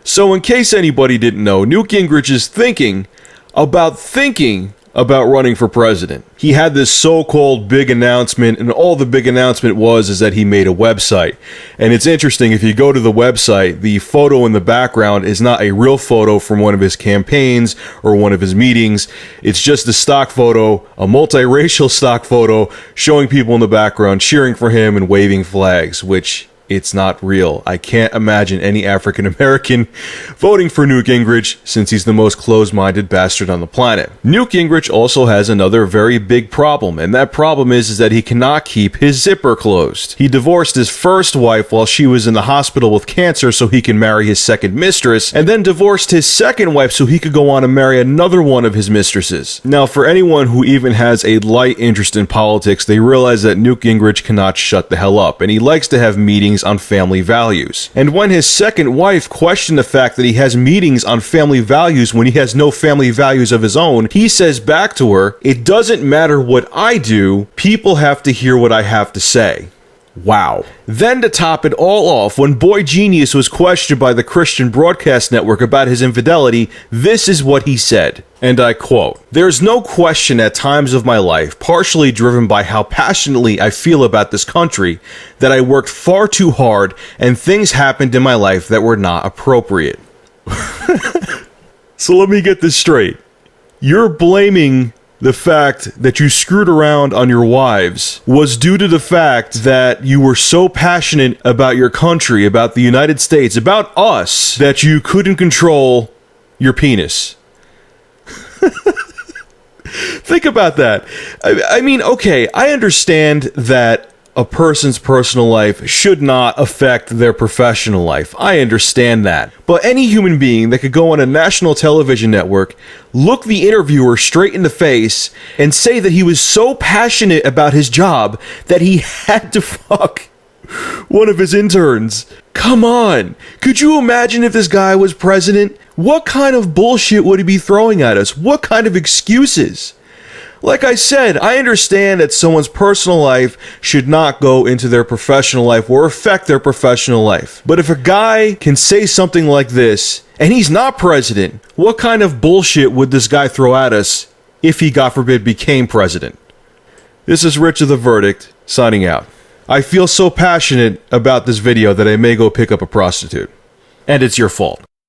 So in case anybody didn't know, Newt Gingrich is thinking about running for president. He had this so-called big announcement, and all the big announcement was is that he made a website. And it's interesting, if you go to the website, the photo in the background is not a real photo from one of his campaigns or one of his meetings. It's just a stock photo, a multiracial stock photo, showing people in the background cheering for him and waving flags, which it's not real. I can't imagine any African American voting for Newt Gingrich, since he's the most closed-minded bastard on the planet. Newt Gingrich also has another very big problem, and that problem is that he cannot keep his zipper closed. He divorced his first wife while she was in the hospital with cancer so he can marry his second mistress, and then divorced his second wife so he could go on and marry another one of his mistresses. Now, for anyone who even has a light interest in politics, they realize that Newt Gingrich cannot shut the hell up, and he likes to have meetings on family values. And when his second wife questioned the fact that he has meetings on family values when he has no family values of his own, he says back to her, "It doesn't matter what I do, people have to hear what I have to say." Wow. Then to top it all off, when Boy Genius was questioned by the Christian Broadcast Network about his infidelity, this is what he said, and I quote, "There's no question at times of my life, partially driven by how passionately I feel about this country, that I worked far too hard and things happened in my life that were not appropriate." So let me get this straight. You're blaming the fact that you screwed around on your wives was due to the fact that you were so passionate about your country, about the United States, about us, that you couldn't control your penis. Think about that. I mean, okay, I understand that a person's personal life should not affect their professional life. I understand that. But any human being that could go on a national television network, look the interviewer straight in the face, and say that he was so passionate about his job that he had to fuck one of his interns. Come on. Could you imagine if this guy was president? What kind of bullshit would he be throwing at us? What kind of excuses? Like I said, I understand that someone's personal life should not go into their professional life or affect their professional life. But if a guy can say something like this, and he's not president, what kind of bullshit would this guy throw at us if he, God forbid, became president? This is Rich of the Verdict, signing out. I feel so passionate about this video that I may go pick up a prostitute. And it's your fault.